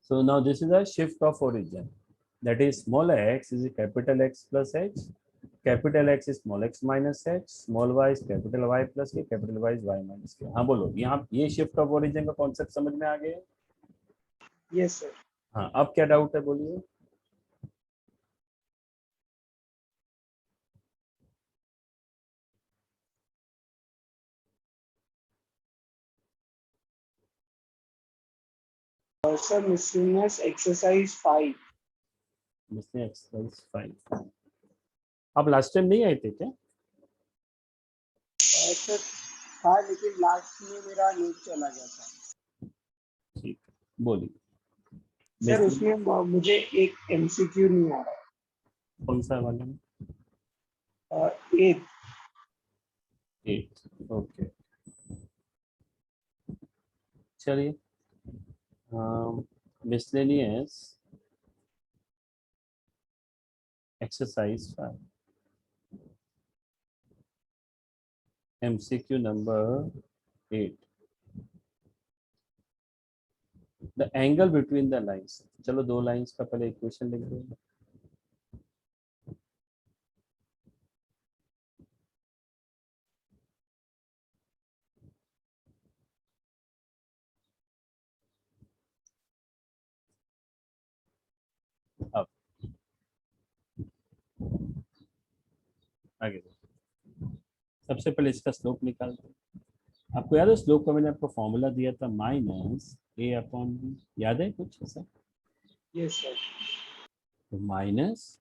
So now this is a shift of origin. That is small x is capital X plus h. Capital x is small x minus h, small y is capital Y plus k, capital Y is y minus k. हाँ बोलो, यहाँ ये shift of origin का concept समझ में आ गया? Yes sir. हाँ, अब क्या डाउट है बोलिए। Sir miscellaneous exercise 5। Miscellaneous exercise 5 आप लास्ट टाइम नहीं आए थे क्या? सर था, लेकिन लास्ट में मेरा नेट चला गया था। ठीक, बोलिए। सर उसमें मुझे एक एमसीक्यू नहीं आ रहा है। कौन सा वाला में? 8। ओके, चलिए। Miscellaneous exercise 5 MCQ number 8 the angle between the lines. चलो दो लाइंस का पहले इक्वेशन लिख दो। अब आगे सबसे पहले इसका स्लोप निकालते हैं। आपको याद है स्लोप का मैंने आपको फॉर्मूला दिया था माइनस a अपॉन बी, याद है कुछ ऐसा? Yes sir. तो माइनस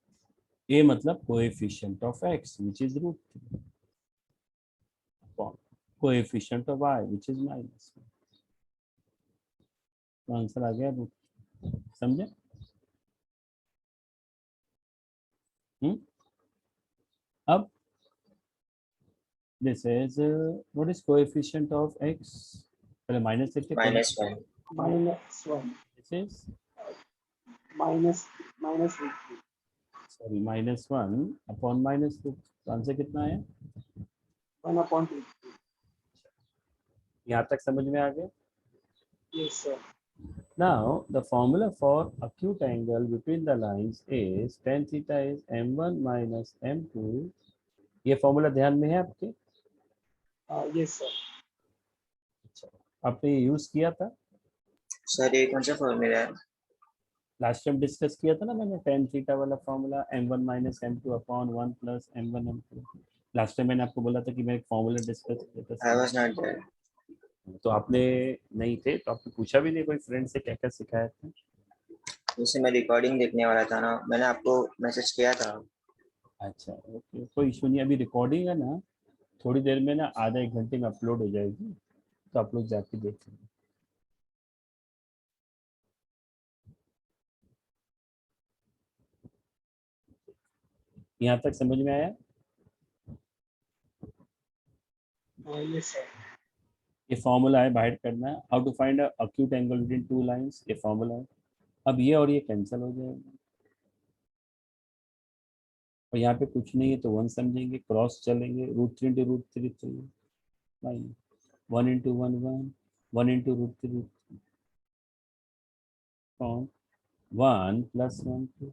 a मतलब coefficient of x which is root upon coefficient of y which is minus. तो आंसर आ गया रूट। समझे? अब this is what is coefficient of x? पहले माइनस लिखते हैं। -1. -1। This is minus sorry -1 upon -2। तो आंसर कितना आया? 1/2। यहाँ तक समझ में आ गया? Yes sir. Now the formula for acute angle between the lines is tan theta is m1 minus m2। ये फॉर्मूला ध्यान में है आपके? Yes sir. आपने ये यूज किया था सर ये कौन सा फॉर्मूला है? लास्ट टाइम डिस्कस किया था ना मैंने, tan थीटा वाला formula m1 minus m2 upon 1 plus m1 m2। Last time मैंने आपको बोला था कि मैं एक फॉर्मूला डिस्कस किया था। I was not there. तो आपने नहीं थे तो आपने पूछा भी नहीं कोई फ्रेंड से क्या क्या सिखाया था? जैसे मैं रिकॉर्डिंग देखने वाला था ना, मैंने आपको मैसेज किया था। अच्छा ओके, कोई इशू नहीं। अभी रिकॉर्डिंग है ना, थोड़ी देर में ना आधा एक घंटे में अपलोड हो जाएगी, तो आप लोग जाके देख लेंगे। यहाँ तक समझ में आया? Yes sir. ये फॉर्मूला है, बाहर करना है how to find acute angle between two lines. ये फॉर्मूला है। अब ये और ये कैंसिल हो जाएगा और यहाँ पे कुछ नहीं है तो 1 समझेंगे, क्रॉस चलेंगे, √3 × √3 चाहिए, 1 × 1 1, 1 × √3 1 + 1 2,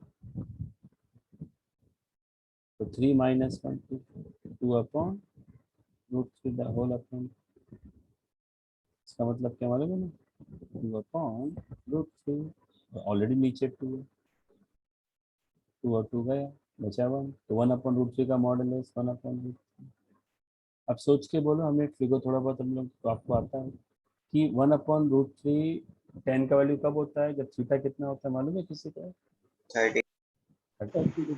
तो 3 - 1 2, 2 अपॉन √3 द होल अपॉन। इसका मतलब क्या मालूम है ना, 2 अपॉन √3। ऑलरेडी नीचे 2 है, 2 और 2 गया, बचा 1। तो 1 अपॉन √3 का मॉडल है 1 अपॉन √3। अब सोच के बोलो, हमें फिगर थोड़ा बहुत हम लोग तो आपको आता है कि 1 अपॉन √3 tan का वैल्यू कब होता है? जब थीटा कितना होता है मालूम है किसी का? 30। 30।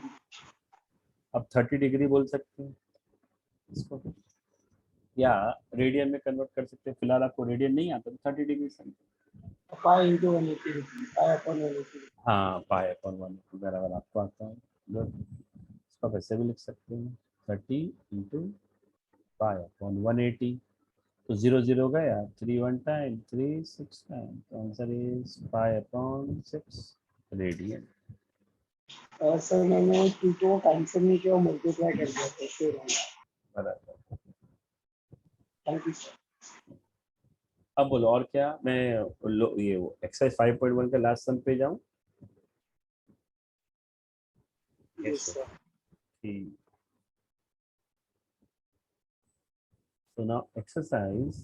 अब 30 डिग्री बोल सकते हैं इसको, या रेडियन में कन्वर्ट कर सकते हैं। फिलहाल आपको रेडियन नहीं आता तो 30 डिग्री समझो। Pi into 180, pi upon 180। हाँ, पाई अपॉन 180 बराबर आपको आता है। इसको वैसे भी लिख सकते हैं 30 × पाई अपॉन 180। तो 0 0 गया, 3 1 टाइम, 3 6 टाइम, तो answer is pi upon 6 radian. Sir मैंने 2 को कैंसिल नहीं किया, मल्टीप्लाई कर दिया तो श्योर होगा। बराबर। Thank you sir. अब बोलो और क्या, मैं ये एक्सरसाइज 5.1 का लास्ट सम पे जाऊं? Yes, sir. ठीक, so now exercise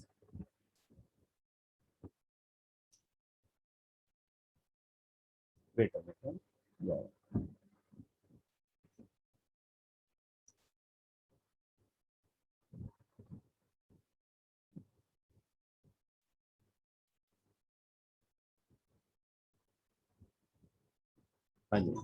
wait a minute, yeah. हाँ जी,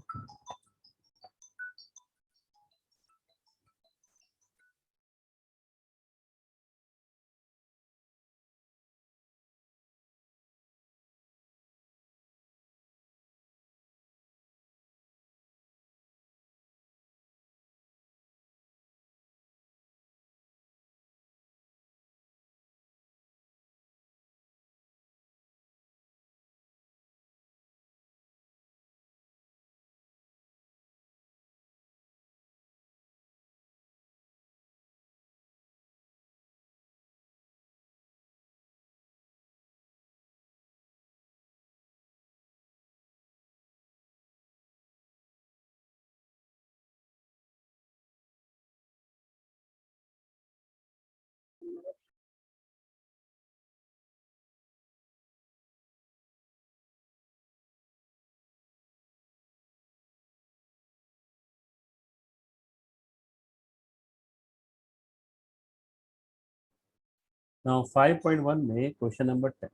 now 5.1 में क्वेश्चन नंबर 10।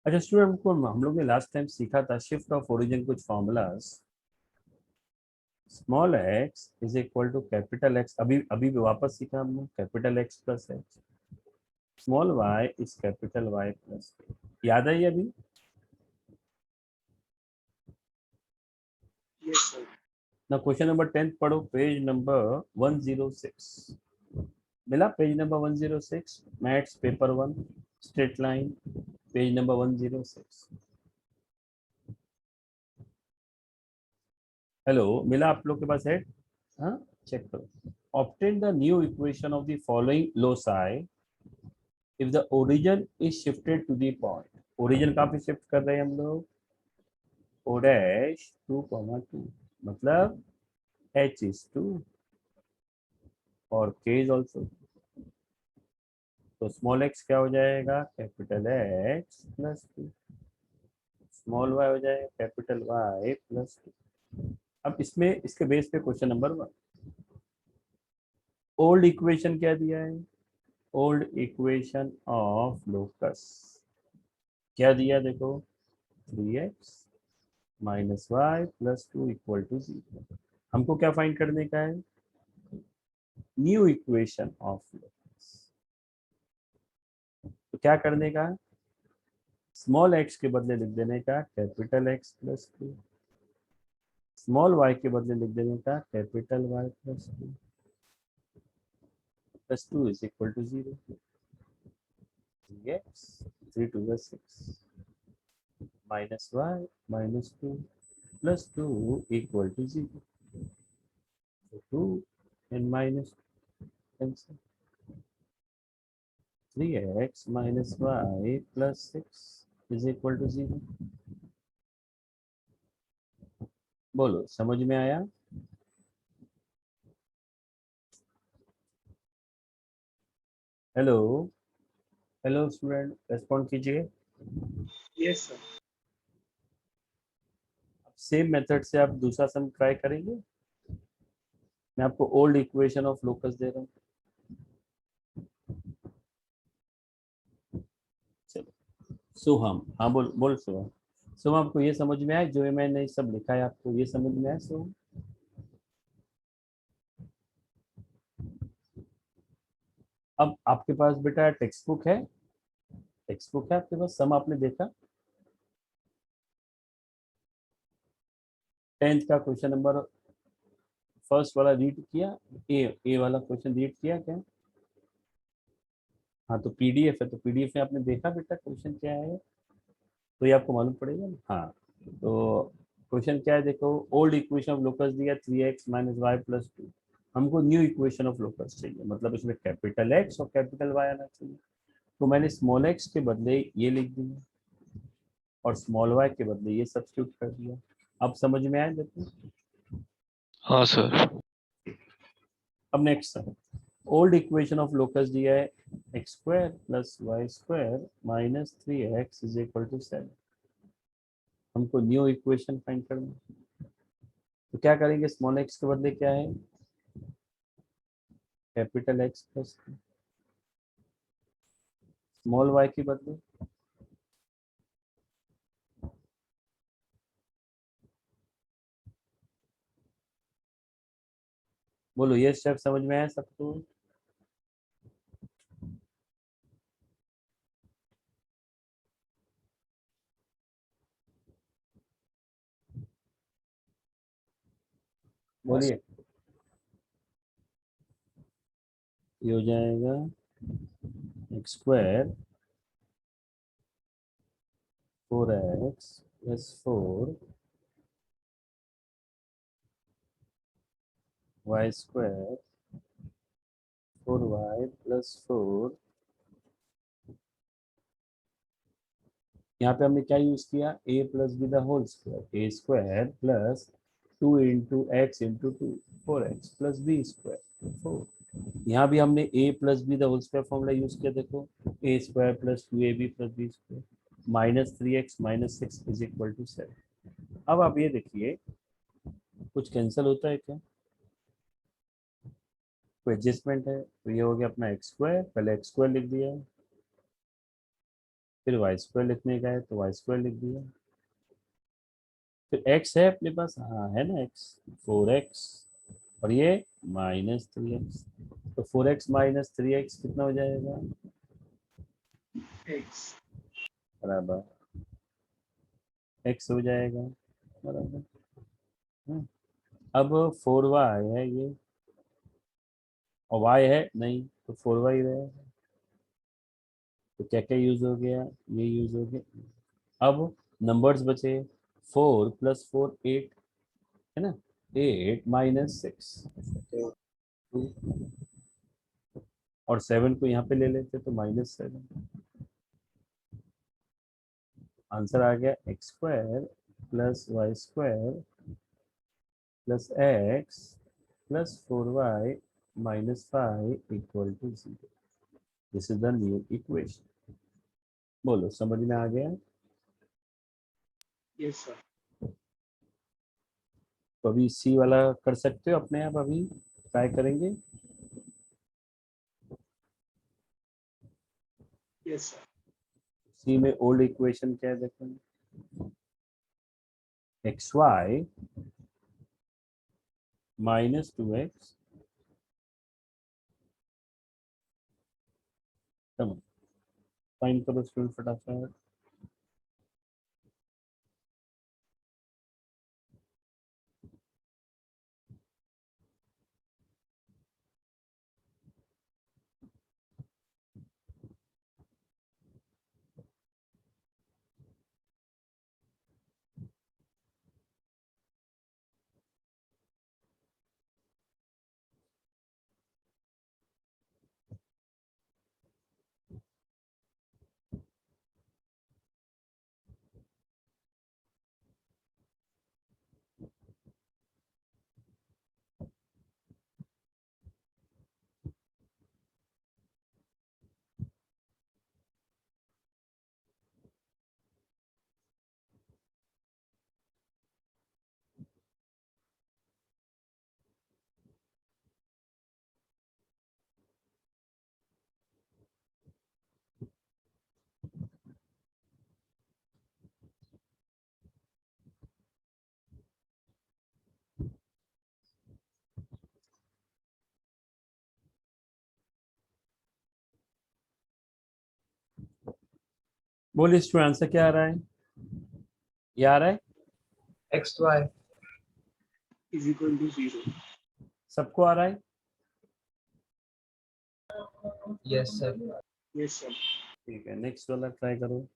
अच्छा स्टूडेंट को हम लोग ने लास्ट टाइम सीखा था शिफ्ट ऑफ ओरिजिन कुछ formulas, small x is equal to capital x, अभी अभी भी वापस सीखा हमने, capital x plus x, small y is capital y plus, याद है ये अभी? Yes, sir. ना क्वेश्चन नंबर 10 पढ़ो, पेज नंबर 106 मिला, page number 106, maths paper 1 straight line, page number 106। Hello, मिला आप लोग के पास है? हाँ, चेक करो। Obtain the new equation of the following loci if the origin is shifted to the point. Origin कहाँ पे शिफ्ट कर रहे हैं हम लोग? ओ डैश 2, 2 मतलब h is 2 और k is also, तो स्मॉल x क्या हो जाएगा? Capital X plus 2, small y हो जाएगा कैपिटल Y प्लस 2। अब इसमें इसके बेस पे क्वेश्चन नंबर 1, ओल्ड इक्वेशन क्या दिया है? ओल्ड इक्वेशन ऑफ लोकस क्या दिया देखो, 3x minus y plus 2 equal to 0। हमको क्या फाइंड करने का है? New equation of locus. तो क्या करने का? स्मॉल x के बदले लिख देने का capital x plus 2, small y के बदले लिख देने का capital y plus 2, plus 2 is equal to 0। x 3 2 6 minus y minus 2 plus 2 equal to 0, 2 and minus cancel, 3x minus y plus 6 is equal to 0। बोलो समझ में आया? हेलो, हेलो स्टूडेंट, रेस्पॉन्ड कीजिए। Yes, sir. सेम मेथड से आप दूसरा सम try करेंगे। मैं आपको ओल्ड इक्वेशन ऑफ लोकस दे रहा हूँ। चलो सोहम, हाँ बोल बोल सोहम। सोहम आपको ये समझ में आया जो मैंने सब लिखा है, आपको ये समझ में आया सोहम? अब आपके पास बेटा टेक्स्ट बुक है, टेक्स्ट बुक है आपके पास, सम आपने देखा 10th का क्वेश्चन नंबर फर्स्ट वाला रीड किया, ए वाला क्वेश्चन रीड किया क्या? हाँ तो पीडीएफ है, तो पीडीएफ में आपने देखा बेटा क्वेश्चन क्या है, तो ये आपको मालूम पड़ेगा ना। हाँ तो क्वेश्चन क्या है देखो, ओल्ड इक्वेशन ऑफ लोकस दिया 3x माइनस वाई प्लस 2, हमको न्यू इक्वेशन ऑफ लोकस चाहिए, मतलब इसमें कैपिटल एक्स और कैपिटल वाई आना चाहिए। तो मैंने स्मॉल एक्स के बदले ये लिख दिया और स्मॉल वाई के बदले ये सब्स्टिट्यूट कर दिया। अब समझ में आया? देखो हाँ सर। अब next old equation of locus दिया है x square plus y square minus 3x is equal to 7। हमको न्यू इक्वेशन फाइंड करना है। तो क्या करेंगे? स्मॉल एक्स के बदले क्या है? Capital x plus small y के बदले बोलो, ये स्टेप समझ में आया सबको? बोलिए। ये हो जाएगा x square 4x plus 4 y square 4y plus 4। यहाँ पे हमने क्या यूज किया? a plus b the whole square, a square plus 2 into x into 2 4x plus b square 4। यहाँ भी हमने a plus b the whole square formula use किया। देखो a square plus 2ab plus b square minus 3x minus 6 is equal to 7। अब आप ये देखिए कुछ कैंसिल होता है क्या? कोई एडजस्टमेंट है? तो ये हो गया अपना एक्स स्क्वायर, पहले एक्स स्क्वायर लिख दिया, फिर वाई स्क्वायर लिखने का है तो वाई स्क्वायर लिख दिया, फिर एक्स है अपने पास, हाँ है ना एक्स, 4x और ये माइनस 3x। तो 4x माइनस 3x कितना हो जाएगा? एक्स बराबर x हो जाएगा बराबर। हम्म, अब 4y है ये और y है नहीं तो 4y रहेगा। तो क्या क्या यूज हो गया? ये यूज हो गया। अब नंबर्स बचे 4 प्लस 4 8 है ना, 8 माइनस 6 2 और 7 को यहाँ पे ले लेते तो माइनस 7। आंसर आ गया x square plus y square plus x plus 4y minus 5 equal to 0। This is the new equation. बोलो समझ में आ गया? Yes sir. तो अभी सी वाला कर सकते हो अपने आप, अभी ट्राई करेंगे। Yes sir. सी में ओल्ड इक्वेशन क्या है देखो, x y minus 2x find करो स्टूडेंट फटाफट। बोलिए स्टूडेंट आंसर क्या आ रहा है? ये आ रहा है x y is equal to 0। सबको? आ रहा है? Yes sir. Yes sir. ठीक है नेक्स्ट वाला ट्राई करो।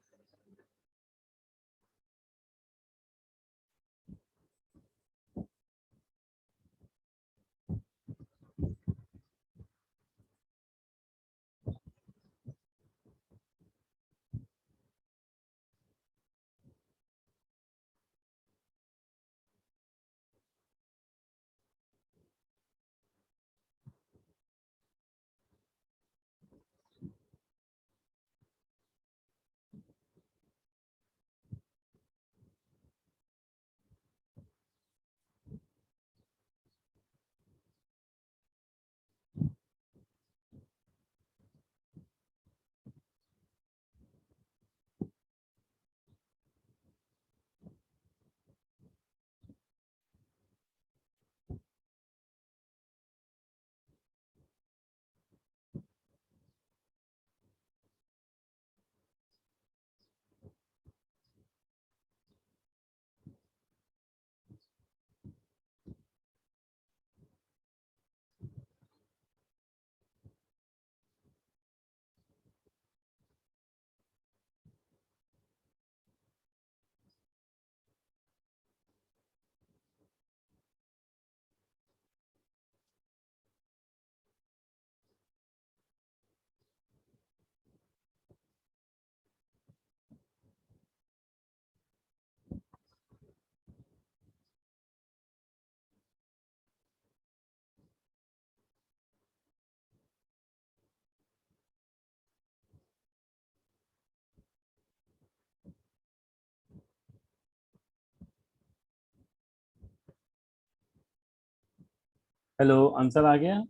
हेलो, आंसर आ गया?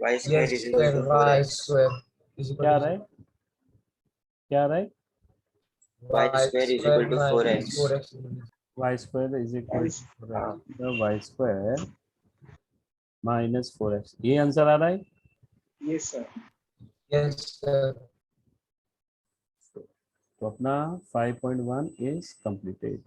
y square Yes, is equal sir. to Y 4x. square is equal क्या to राइट? क्या right? y y square is square equal to minus 4x. 4x. y square is equal Yes. to 4x. The y square minus 4x. ये answer आ रहा है? Yes, sir. Yes, sir. तो अपना 5.1 is completed.